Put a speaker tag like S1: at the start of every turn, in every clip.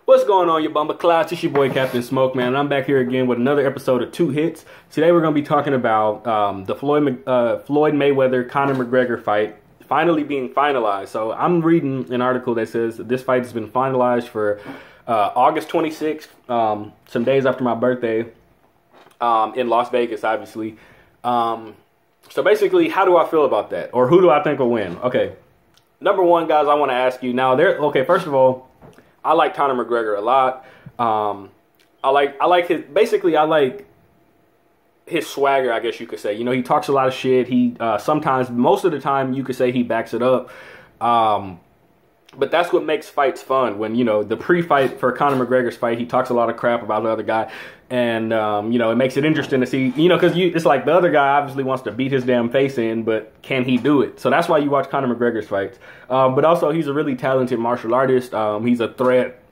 S1: What's going on, you bumper clouds? It's your boy Captain Smoke, man. And I'm back here again with another episode of Two Hits. Today we're going to be talking about the Floyd Mayweather Conner McGregor fight finally being finalized. So I'm reading an article that says that this fight has been finalized for August 26th, some days after my birthday, in Las Vegas, obviously. So basically, how do I feel about that? Or who do I think will win? Okay, number one, guys, I want to ask you now. First of all, I like Conner McGregor a lot. I like his swagger, I guess you could say. You know, he talks a lot of shit. He sometimes, most of the time, you could say he backs it up. But that's what makes fights fun. When, you know, the pre-fight for Conner McGregor's fight, he talks a lot of crap about the other guy. And, you know, it makes it interesting to see, you know, because it's like the other guy obviously wants to beat his damn face in, but can he do it? So that's why you watch Conner McGregor's fights. But also, he's a really talented martial artist. He's a threat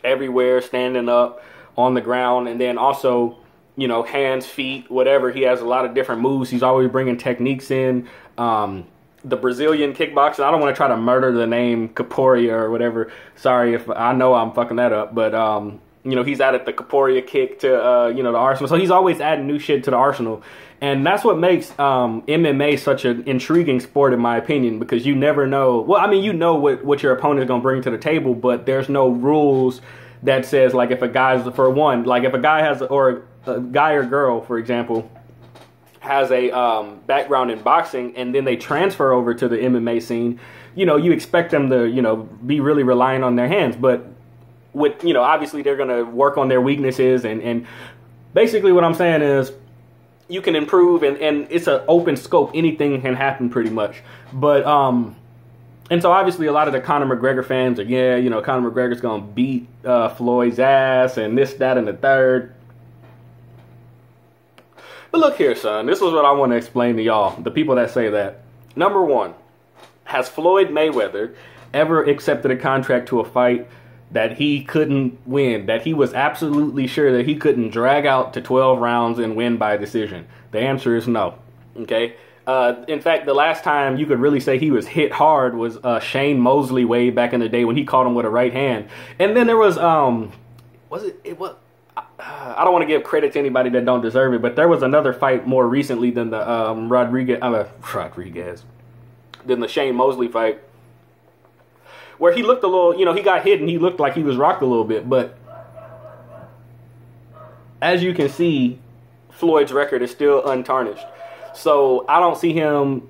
S1: everywhere, standing up, on the ground. And then also, you know, hands, feet, whatever. He has a lot of different moves. He's always bringing techniques in. The Brazilian kickboxing, I don't want to try to murder the name Capoeira or whatever. Sorry if I know I'm fucking that up. But, you know, he's added the Capoeira kick to, you know, the arsenal. So he's always adding new shit to the arsenal. And that's what makes MMA such an intriguing sport, in my opinion, because you never know. Well, I mean, you know what your opponent is going to bring to the table, but there's no rules that says, like, if a guy's, for one, like if a guy has, or a guy or girl, for example, has a background in boxing and then they transfer over to the MMA scene, you know, you expect them to, you know, be really relying on their hands. But with, you know, obviously they're going to work on their weaknesses. And basically what I'm saying is you can improve and it's an open scope. Anything can happen pretty much. But, and so obviously a lot of the Conor McGregor fans are, yeah, you know, Conor McGregor's going to beat Floyd's ass and this, that, and the third. But look here, son, this is what I want to explain to y'all, the people that say that. Number one, has Floyd Mayweather ever accepted a contract to a fight that he couldn't win, that he was absolutely sure that he couldn't drag out to 12 rounds and win by decision? The answer is no, okay? In fact, the last time you could really say he was hit hard was Shane Mosley way back in the day when he caught him with a right hand. And then there was, I don't want to give credit to anybody that don't deserve it, but there was another fight more recently than the than the Shane Mosley fight, where he looked a little, you know, he got hit and he looked like he was rocked a little bit. But as you can see, Floyd's record is still untarnished. So I don't see him,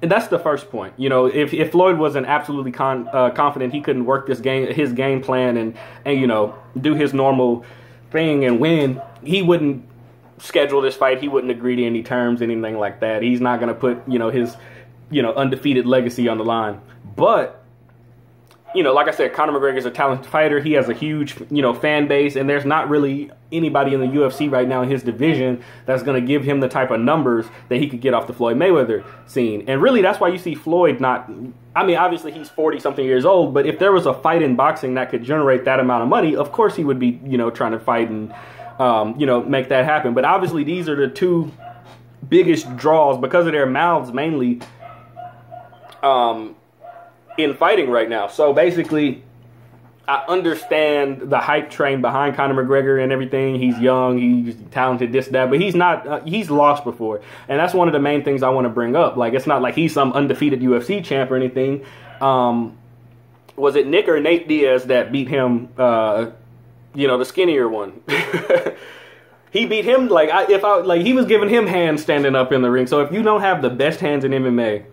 S1: and that's the first point. You know, if Floyd wasn't absolutely confident he couldn't work his game plan and you know, do his normal thing and win, he wouldn't schedule this fight. He wouldn't agree to any terms, anything like that. He's not going to put, you know, his, you know, undefeated legacy on the line. But, you know, like I said, Conor McGregor is a talented fighter. He has a huge, you know, fan base, and there's not really anybody in the UFC right now in his division that's going to give him the type of numbers that he could get off the Floyd Mayweather scene. And really, that's why you see Floyd not, I mean, obviously he's 40-something years old, but if there was a fight in boxing that could generate that amount of money, of course he would be, you know, trying to fight and, you know, make that happen. But obviously these are the two biggest draws because of their mouths mainly in fighting right now. So basically, I understand the hype train behind Conor McGregor and everything. He's young, he's talented, this, that, but he's not, he's lost before. And that's one of the main things I want to bring up. Like, it's not like he's some undefeated UFC champ or anything. Was it Nick or Nate Diaz that beat him, you know, the skinnier one? He beat him, he was giving him hands standing up in the ring. So if you don't have the best hands in MMA,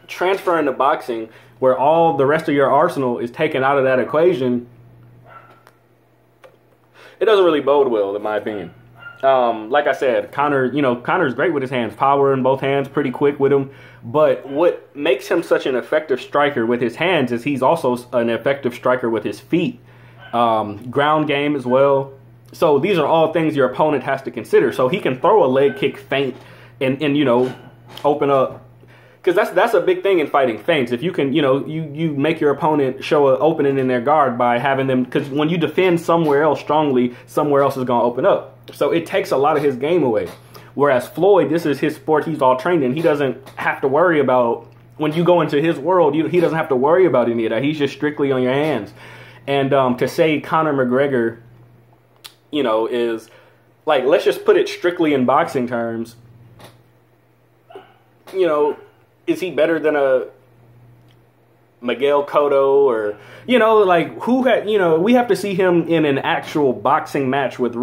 S1: transferring to boxing, where all the rest of your arsenal is taken out of that equation, it doesn't really bode well, in my opinion. Like I said, Conor's great with his hands, power in both hands, pretty quick with him. But what makes him such an effective striker with his hands is he's also an effective striker with his feet. Ground game as well. So these are all things your opponent has to consider. So he can throw a leg kick feint and you know, open up. Because that's a big thing in fighting, feints. If you can, you know, you make your opponent show an opening in their guard by having them, because when you defend somewhere else strongly, somewhere else is going to open up. So it takes a lot of his game away. Whereas Floyd, this is his sport he's all trained in. He doesn't have to worry about, when you go into his world, he doesn't have to worry about any of that. He's just strictly on your hands. And to say Conor McGregor, is like, let's just put it strictly in boxing terms. Is he better than a Miguel Cotto or, we have to see him in an actual boxing match with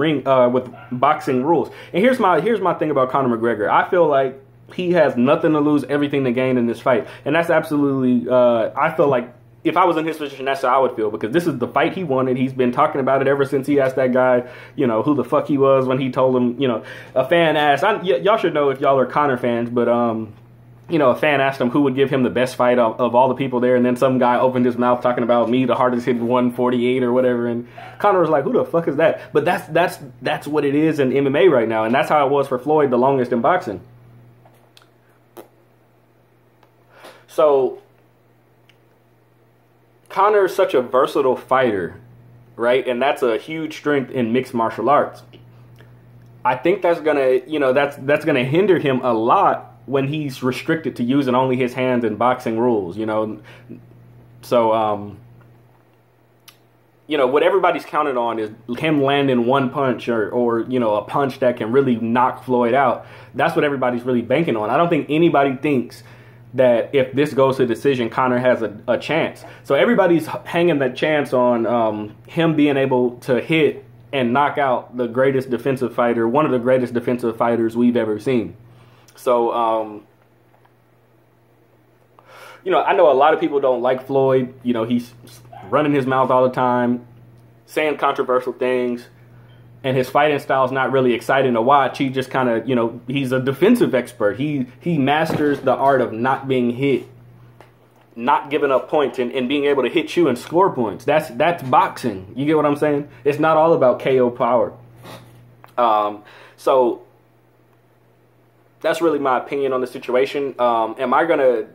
S1: boxing rules. And here's my thing about Conor McGregor. I feel like he has nothing to lose, everything to gain in this fight. And that's absolutely, I feel like if I was in his position, that's how I would feel, because this is the fight he wanted. He's been talking about it ever since he asked that guy, who the fuck he was when he told him, a fan asked, y'all should know if y'all are Conor fans, but, a fan asked him who would give him the best fight of all the people there, and then some guy opened his mouth talking about me, the hardest hit 148 or whatever, and Conor was like, who the fuck is that? But that's what it is in MMA right now, and that's how it was for Floyd the longest in boxing. So Conor is such a versatile fighter, right? And that's a huge strength in mixed martial arts. I think that's gonna, that's gonna hinder him a lot when he's restricted to using only his hands in boxing rules, So, what everybody's counted on is him landing one punch or a punch that can really knock Floyd out. That's what everybody's really banking on. I don't think anybody thinks that if this goes to decision, Conor has a chance. So everybody's hanging that chance on him being able to hit and knock out the greatest defensive fighter, one of the greatest defensive fighters we've ever seen. So, I know a lot of people don't like Floyd. He's running his mouth all the time, saying controversial things, and his fighting style is not really exciting to watch. He just kind of, he's a defensive expert. He masters the art of not being hit, not giving up points, and being able to hit you and score points. That's boxing. You get what I'm saying? It's not all about KO power. So that's really my opinion on the situation. Am I going to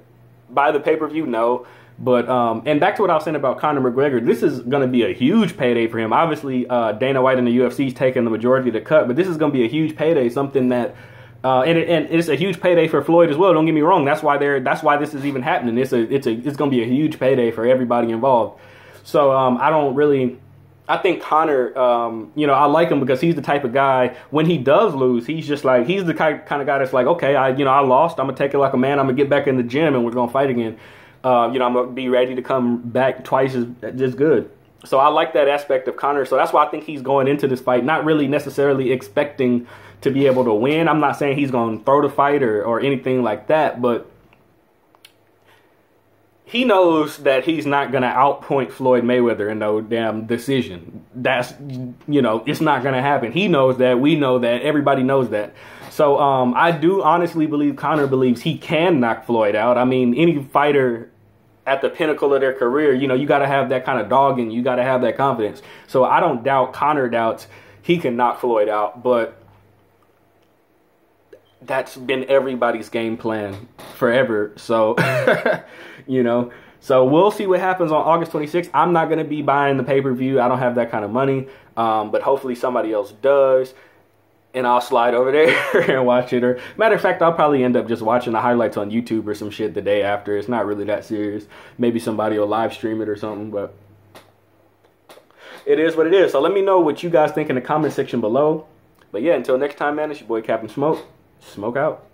S1: buy the pay-per-view? No. But, and back to what I was saying about Conor McGregor, this is going to be a huge payday for him. Obviously, Dana White and the UFC is taking the majority of the cut, but this is going to be a huge payday, something that, and it's a huge payday for Floyd as well. Don't get me wrong. That's why this is even happening. It's going to be a huge payday for everybody involved. So, I think Conor, I like him because he's the type of guy, when he does lose, he's just like, he's the kind of guy that's like, okay, I lost. I'm going to take it like a man. I'm going to get back in the gym and we're going to fight again. I'm going to be ready to come back twice as good. So I like that aspect of Conor. So that's why I think he's going into this fight, not really necessarily expecting to be able to win. I'm not saying he's going to throw the fight or anything like that, but he knows that he's not going to outpoint Floyd Mayweather in no damn decision. That's, it's not going to happen. He knows that. We know that. Everybody knows that. So I do honestly believe Conor believes he can knock Floyd out. I mean, any fighter at the pinnacle of their career, you got to have that kind of dog in you. You got to have that confidence. So I don't doubt Conor doubts he can knock Floyd out, but that's been everybody's game plan forever. So, so we'll see what happens on August 26th. I'm not going to be buying the pay-per-view. I don't have that kind of money. But hopefully somebody else does. And I'll slide over there and watch it. Or matter of fact, I'll probably end up just watching the highlights on YouTube or some shit the day after. It's not really that serious. Maybe somebody will live stream it or something, but it is what it is. So let me know what you guys think in the comment section below. But yeah, until next time, man, it's your boy Captain Smoke. Smoke out.